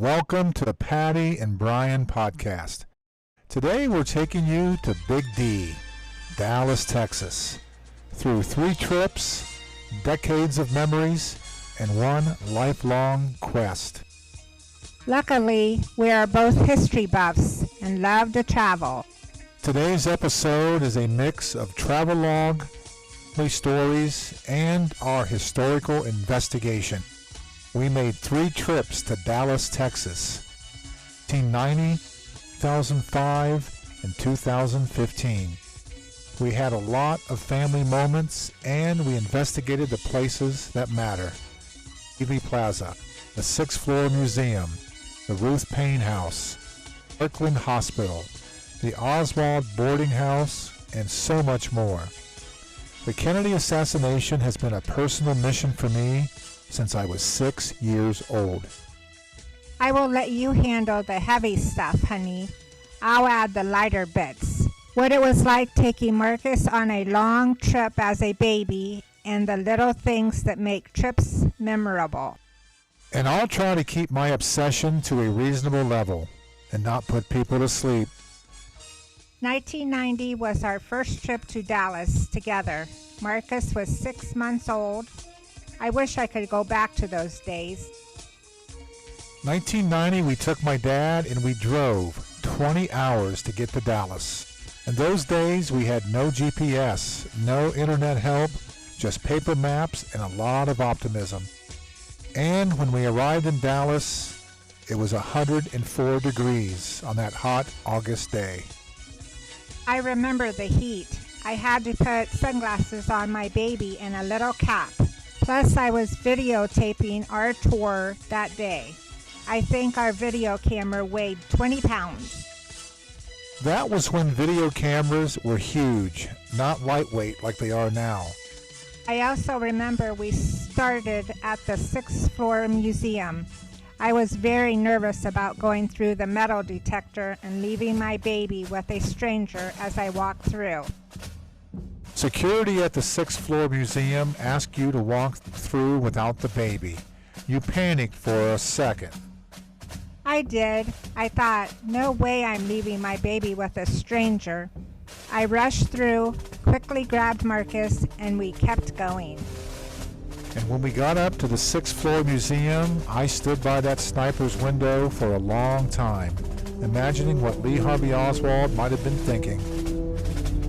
Welcome to the Patti and Brian podcast. Today we're taking you to Big D, Dallas, Texas, through 3 trips, decades of memories, and one lifelong quest. Luckily, we are both history buffs and love to travel. Today's episode is a mix of travelogue, stories, and our historical investigation. We made 3 trips to Dallas, Texas, 1990, 2005, and 2015. We had a lot of family moments, and we investigated the places that matter. Dealey Plaza, the 6th Floor Museum, the Ruth Paine House, Kirkland Hospital, the Oswald Boarding House, and so much more. The Kennedy assassination has been a personal mission for me since I was 6 years old. I will let you handle the heavy stuff, honey. I'll add the lighter bits. What it was like taking Marcus on a long trip as a baby and the little things that make trips memorable. And I'll try to keep my obsession to a reasonable level and not put people to sleep. 1990 was our first trip to Dallas together. Marcus was 6 months old. I wish I could go back to those days. 1990, we took my dad and we drove 20 hours to get to Dallas. In those days, we had no GPS, no internet help, just paper maps and a lot of optimism. And when we arrived in Dallas, it was 104 degrees on that hot August day. I remember the heat. I had to put sunglasses on my baby and a little cap. Plus, I was videotaping our tour that day. I think our video camera weighed 20 pounds. That was when video cameras were huge, not lightweight like they are now. I also remember we started at the 6th Floor Museum. I was very nervous about going through the metal detector and leaving my baby with a stranger as I walked through. Security at the 6th Floor Museum asked you to walk through without the baby. You panicked for a second. I did. I thought, no way I'm leaving my baby with a stranger. I rushed through, quickly grabbed Marcus, and we kept going. And when we got up to the 6th Floor Museum, I stood by that sniper's window for a long time, imagining what Lee Harvey Oswald might have been thinking.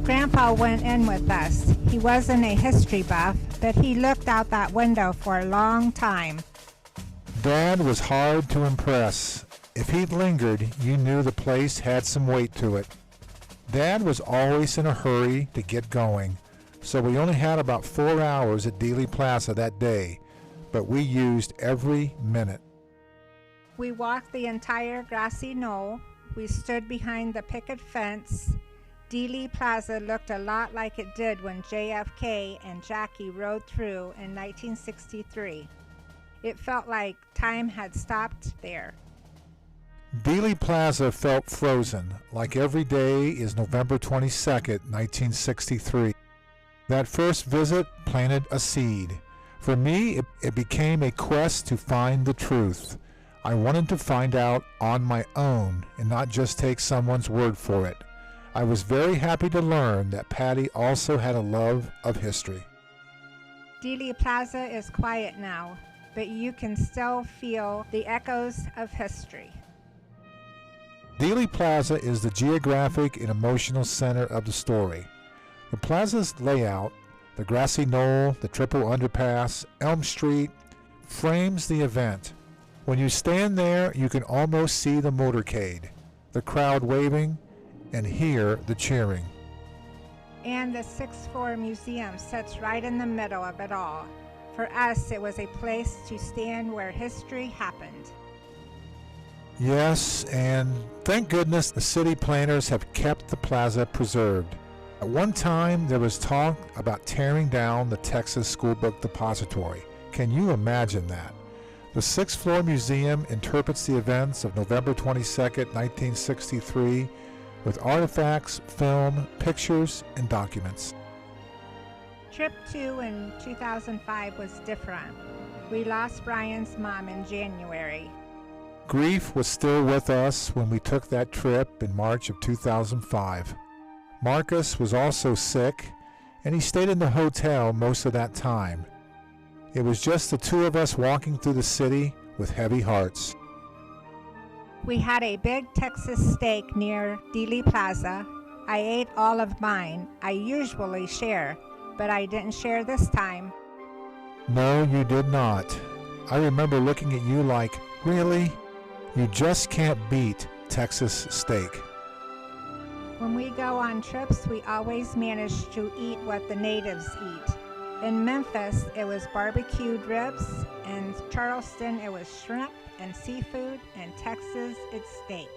Grandpa went in with us. He wasn't a history buff, but he looked out that window for a long time. Dad was hard to impress. If he'd lingered, you knew the place had some weight to it. Dad was always in a hurry to get going, so we only had about 4 hours at Dealey Plaza that day, but we used every minute. We walked the entire grassy knoll. We stood behind the picket fence. Dealey Plaza looked a lot like it did when JFK and Jackie rode through in 1963. It felt like time had stopped there. Dealey Plaza felt frozen, like every day is November 22nd, 1963. That first visit planted a seed. For me, it became a quest to find the truth. I wanted to find out on my own and not just take someone's word for it. I was very happy to learn that Patti also had a love of history. Dealey Plaza is quiet now, but you can still feel the echoes of history. Dealey Plaza is the geographic and emotional center of the story. The plaza's layout, the grassy knoll, the triple underpass, Elm Street, frames the event. When you stand there, you can almost see the motorcade, the crowd waving, and hear the cheering. And the 6th Floor Museum sits right in the middle of it all. For us, it was a place to stand where history happened. Yes, and thank goodness the city planners have kept the plaza preserved. At one time, there was talk about tearing down the Texas School Book Depository. Can you imagine that? The 6th Floor Museum interprets the events of November 22nd, 1963, with artifacts, film, pictures, and documents. Trip 2 in 2005 was different. We lost Brian's mom in January. Grief was still with us when we took that trip in March of 2005. Marcus was also sick, and he stayed in the hotel most of that time. It was just the two of us walking through the city with heavy hearts. We had a big Texas steak near Dealey Plaza. I ate all of mine. I usually share, but I didn't share this time. No, you did not. I remember looking at you like, really? You just can't beat Texas steak. When we go on trips, we always manage to eat what the natives eat. In Memphis, it was barbecued ribs. In Charleston, it was shrimp and seafood. In Texas, it's steak.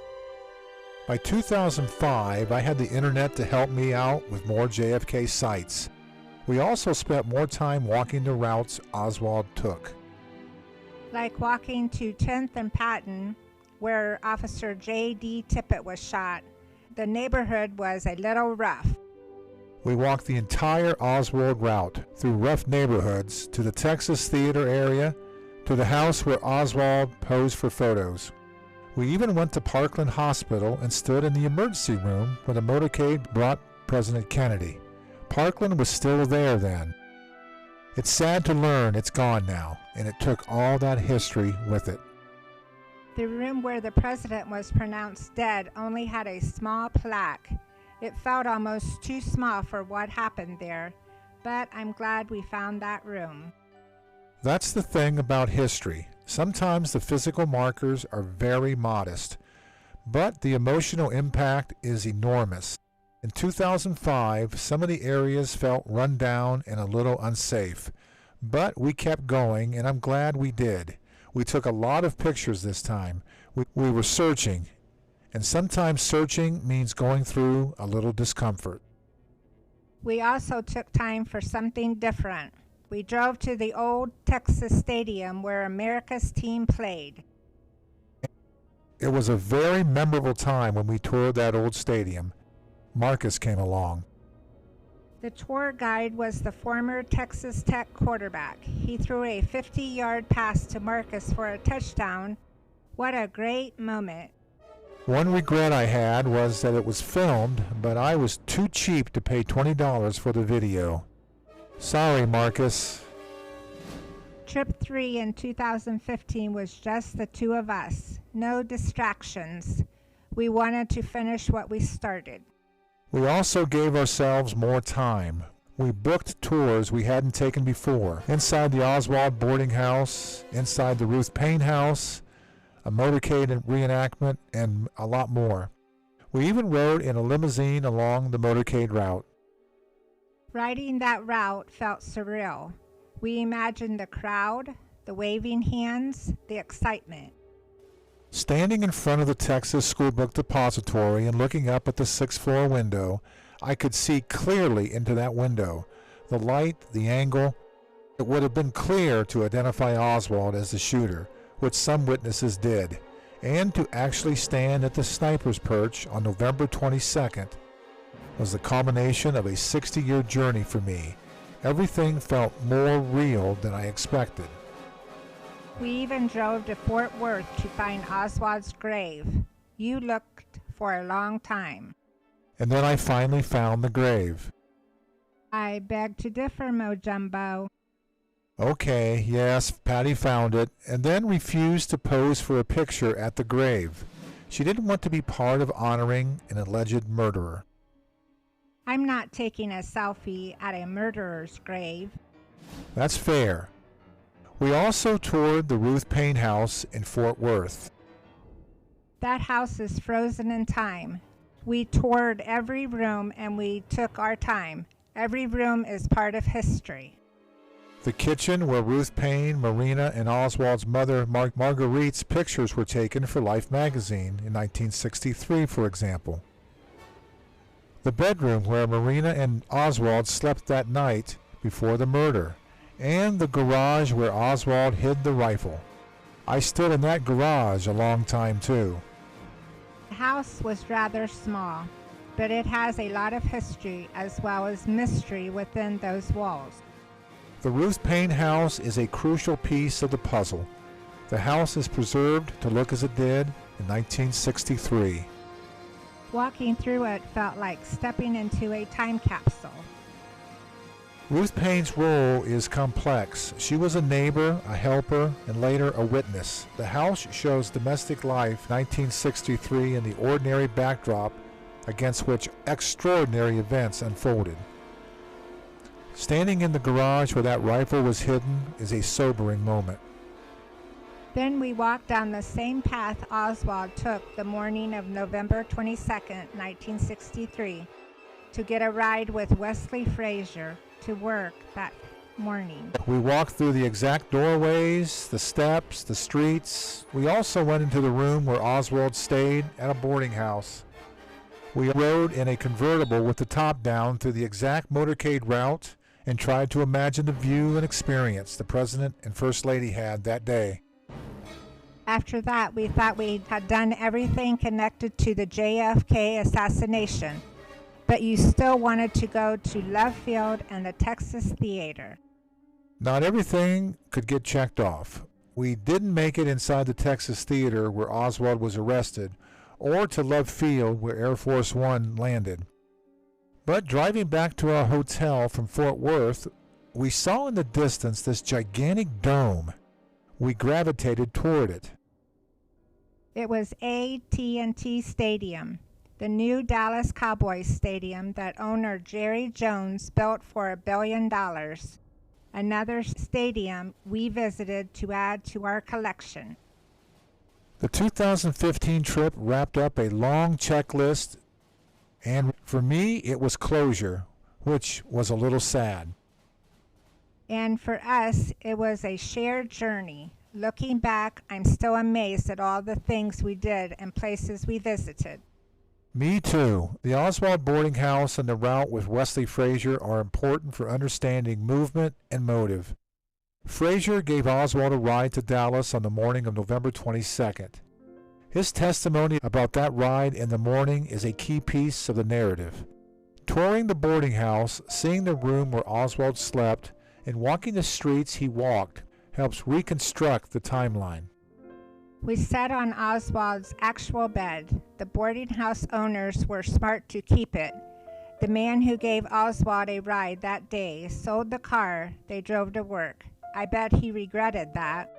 By 2005, I had the internet to help me out with more JFK sites. We also spent more time walking the routes Oswald took. Like walking to 10th and Patton, where Officer J.D. Tippett was shot. The neighborhood was a little rough. We walked the entire Oswald route through rough neighborhoods to the Texas Theater area, to the house where Oswald posed for photos. We even went to Parkland Hospital and stood in the emergency room when the motorcade brought President Kennedy. Parkland was still there then. It's sad to learn it's gone now, and it took all that history with it. The room where the president was pronounced dead only had a small plaque. It felt almost too small for what happened there, but I'm glad we found that room. That's the thing about history. Sometimes the physical markers are very modest, but the emotional impact is enormous. In 2005, some of the areas felt run down and a little unsafe, but we kept going, and I'm glad we did. We took a lot of pictures this time. We were searching, and sometimes searching means going through a little discomfort. We also took time for something different. We drove to the old Texas Stadium where America's team played. It was a very memorable time when we toured that old stadium. Marcus came along. The tour guide was the former Texas Tech quarterback. He threw a 50-yard pass to Marcus for a touchdown. What a great moment. One regret I had was that it was filmed, but I was too cheap to pay $20 for the video. Sorry, Marcus. Trip 3 in 2015 was just the two of us. No distractions. We wanted to finish what we started. We also gave ourselves more time. We booked tours we hadn't taken before. Inside the Oswald boarding house, inside the Ruth Payne house, a motorcade reenactment, and a lot more. We even rode in a limousine along the motorcade route. Riding that route felt surreal. We imagined the crowd, the waving hands, the excitement. Standing in front of the Texas School Book Depository and looking up at the 6th floor window, I could see clearly into that window. The light, the angle. It would have been clear to identify Oswald as the shooter, which some witnesses did, and to actually stand at the sniper's perch on November 22nd was the culmination of a 60-year journey for me. Everything felt more real than I expected. We even drove to Fort Worth to find Oswald's grave. You looked for a long time. And then I finally found the grave. I beg to differ, Mojumbo. Okay, yes, Patti found it, and then refused to pose for a picture at the grave. She didn't want to be part of honoring an alleged murderer. I'm not taking a selfie at a murderer's grave. That's fair. We also toured the Ruth Payne house in Fort Worth. That house is frozen in time. We toured every room and we took our time. Every room is part of history. The kitchen where Ruth Payne, Marina, and Oswald's mother, Marguerite's pictures were taken for Life magazine in 1963, for example. The bedroom where Marina and Oswald slept that night before the murder. And the garage where Oswald hid the rifle. I stood in that garage a long time too. The house was rather small, but it has a lot of history as well as mystery within those walls. The Ruth Payne house is a crucial piece of the puzzle. The house is preserved to look as it did in 1963. Walking through it felt like stepping into a time capsule. Ruth Payne's role is complex. She was a neighbor, a helper, and later a witness. The house shows domestic life 1963 in the ordinary backdrop against which extraordinary events unfolded. Standing in the garage where that rifle was hidden is a sobering moment. Then we walked down the same path Oswald took the morning of November 22nd, 1963, to get a ride with Wesley Frazier to work that morning. We walked through the exact doorways, the steps, the streets. We also went into the room where Oswald stayed at a boarding house. We rode in a convertible with the top down through the exact motorcade route and tried to imagine the view and experience the President and First Lady had that day. After that, we thought we had done everything connected to the JFK assassination, but you still wanted to go to Love Field and the Texas Theater. Not everything could get checked off. We didn't make it inside the Texas Theater where Oswald was arrested, or to Love Field where Air Force One landed. But driving back to our hotel from Fort Worth, we saw in the distance this gigantic dome. We gravitated toward it. It was AT&T Stadium, the new Dallas Cowboys stadium that owner Jerry Jones built for $1 billion. Another stadium we visited to add to our collection. The 2015 trip wrapped up a long checklist, and for me it was closure, which was a little sad. And for us, it was a shared journey. Looking back, I'm still amazed at all the things we did and places we visited. Me too. The Oswald boarding house and the route with Wesley Frazier are important for understanding movement and motive. Frazier gave Oswald a ride to Dallas on the morning of November 22nd. His testimony about that ride in the morning is a key piece of the narrative. Touring the boarding house, seeing the room where Oswald slept, and walking the streets he walked helps reconstruct the timeline. We sat on Oswald's actual bed. The boarding house owners were smart to keep it. The man who gave Oswald a ride that day sold the car they drove to work. I bet he regretted that.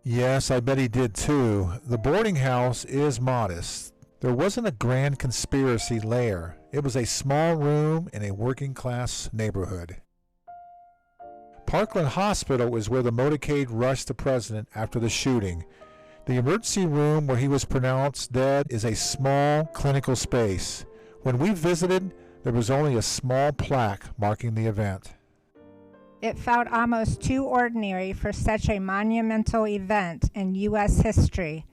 Yes, I bet he did too. The boarding house is modest. There wasn't a grand conspiracy lair. It was a small room in a working-class neighborhood. Parkland Hospital is where the motorcade rushed the president after the shooting. The emergency room where he was pronounced dead is a small clinical space. When we visited, there was only a small plaque marking the event. It felt almost too ordinary for such a monumental event in U.S. history.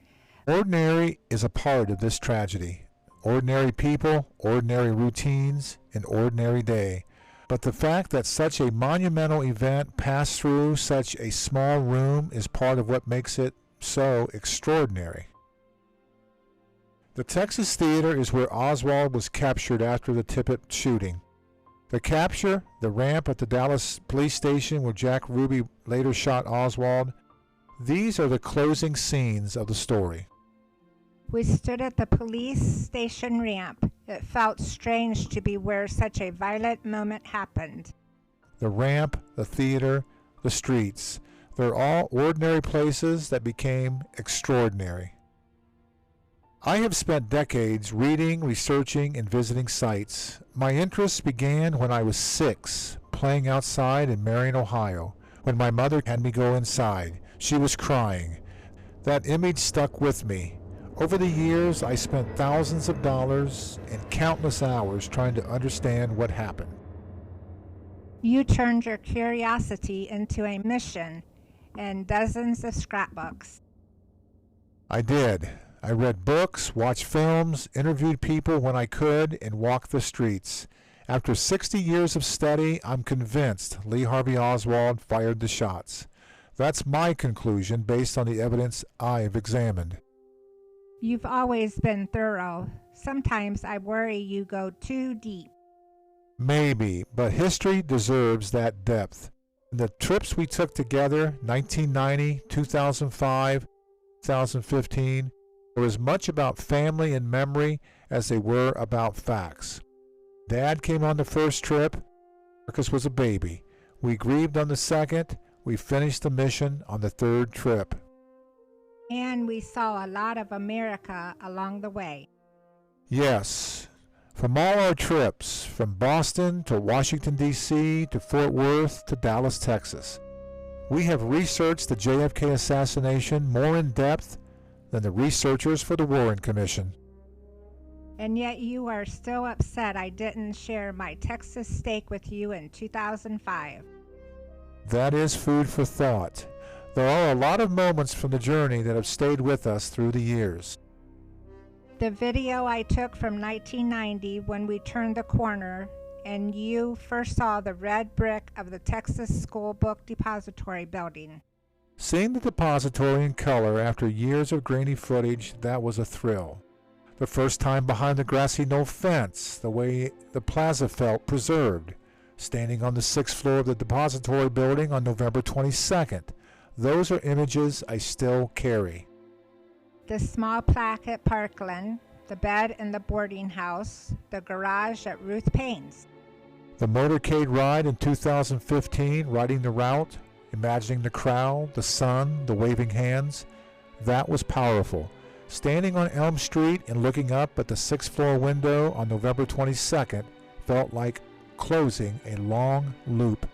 Ordinary is a part of this tragedy. Ordinary people, ordinary routines, an ordinary day. But the fact that such a monumental event passed through such a small room is part of what makes it so extraordinary. The Texas Theater is where Oswald was captured after the Tippit shooting. The capture, the ramp at the Dallas police station where Jack Ruby later shot Oswald, these are the closing scenes of the story. We stood at the police station ramp. It felt strange to be where such a violent moment happened. The ramp, the theater, the streets, they're all ordinary places that became extraordinary. I have spent decades reading, researching, and visiting sites. My interest began when I was 6, playing outside in Marion, Ohio, when my mother had me go inside. She was crying. That image stuck with me. Over the years, I spent thousands of dollars and countless hours trying to understand what happened. You turned your curiosity into a mission and dozens of scrapbooks. I did. I read books, watched films, interviewed people when I could, and walked the streets. After 60 years of study, I'm convinced Lee Harvey Oswald fired the shots. That's my conclusion based on the evidence I've examined. You've always been thorough. Sometimes I worry you go too deep. Maybe, but history deserves that depth. The trips we took together, 1990, 2005, 2015, were as much about family and memory as they were about facts. Dad came on the first trip. Marcus was a baby. We grieved on the second. We finished the mission on the third trip. And we saw a lot of America along the way. Yes. From all our trips, from Boston to Washington, D.C., to Fort Worth to Dallas, Texas, we have researched the JFK assassination more in depth than the researchers for the Warren Commission. And yet you are still upset I didn't share my Texas steak with you in 2005. That is food for thought. There are a lot of moments from the journey that have stayed with us through the years. The video I took from 1990 when we turned the corner and you first saw the red brick of the Texas School Book Depository building. Seeing the depository in color after years of grainy footage, that was a thrill. The first time behind the grassy knoll fence, the way the plaza felt preserved. Standing on the 6th floor of the depository building on November 22nd. Those are images I still carry. The small plaque at Parkland, the bed in the boarding house, the garage at Ruth Payne's. The motorcade ride in 2015, riding the route, imagining the crowd, the sun, the waving hands. That was powerful. Standing on Elm Street and looking up at the 6th floor window on November 22nd felt like closing a long loop.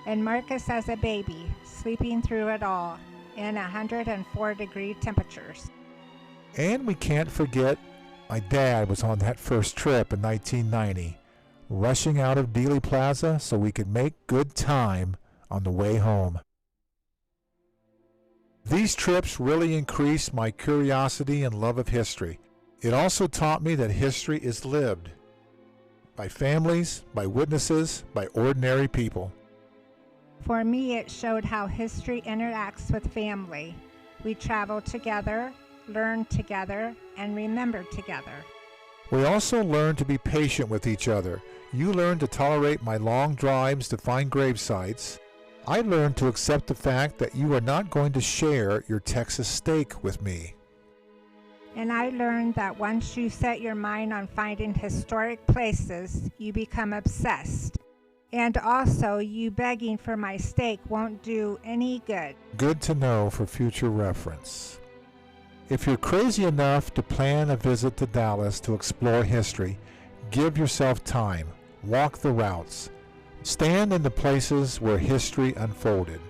And Marcus as a baby, sleeping through it all in 104-degree temperatures. And we can't forget my dad was on that first trip in 1990, rushing out of Dealey Plaza so we could make good time on the way home. These trips really increased my curiosity and love of history. It also taught me that history is lived by families, by witnesses, by ordinary people. For me, it showed how history interacts with family. We travel together, learn together, and remember together. We also learned to be patient with each other. You learned to tolerate my long drives to find grave sites. I learned to accept the fact that you are not going to share your Texas steak with me. And I learned that once you set your mind on finding historic places, you become obsessed. And also, you begging for my steak won't do any good. Good to know for future reference. If you're crazy enough to plan a visit to Dallas to explore history, give yourself time. Walk the routes. Stand in the places where history unfolded.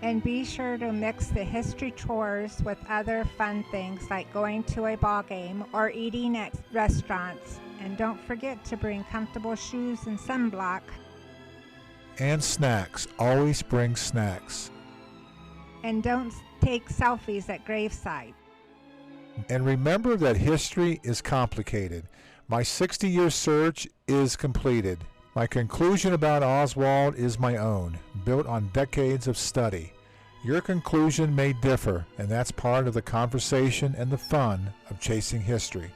And be sure to mix the history tours with other fun things like going to a ball game or eating at restaurants. And don't forget to bring comfortable shoes and sunblock. And snacks. Always bring snacks. And don't take selfies at graveside. And remember that history is complicated. My 60-year search is completed. My conclusion about Oswald is my own, built on decades of study. Your conclusion may differ, and that's part of the conversation and the fun of chasing history.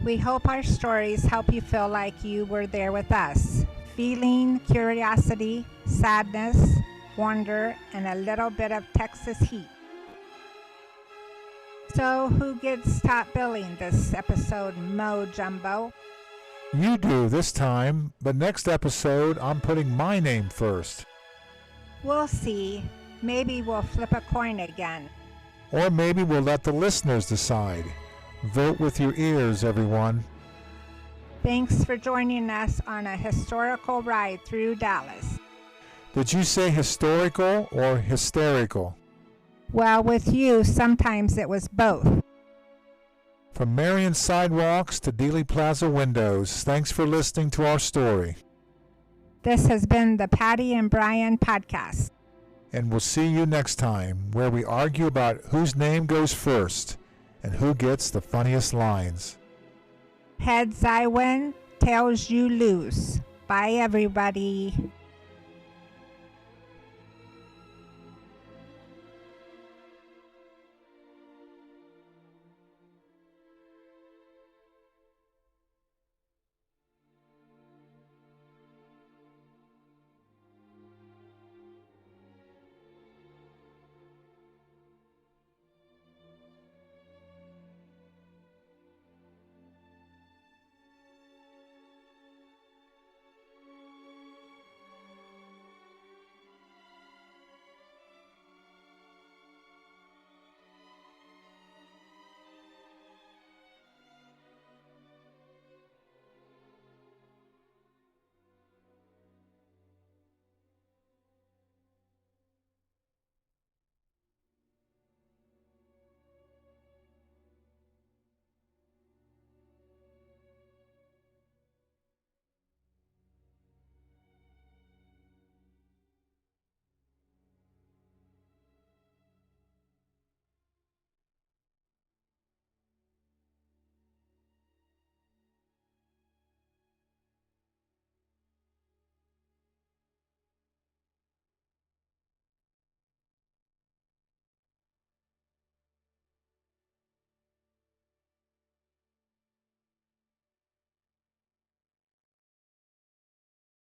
We hope our stories help you feel like you were there with us, feeling curiosity, sadness, wonder, and a little bit of Texas heat. So who gets top billing this episode, Mo Jumbo? You do this time, but next episode I'm putting my name first. We'll see. Maybe we'll flip a coin again. Or maybe we'll let the listeners decide. Vote with your ears, everyone. Thanks for joining us on a historical ride through Dallas. Did you say historical or hysterical? Well, with you, sometimes it was both. From Marion sidewalks to Dealey Plaza windows, thanks for listening to our story. This has been the Patti and Brian podcast. And we'll see you next time, where we argue about whose name goes first and who gets the funniest lines. Heads I win, tails you lose. Bye, everybody.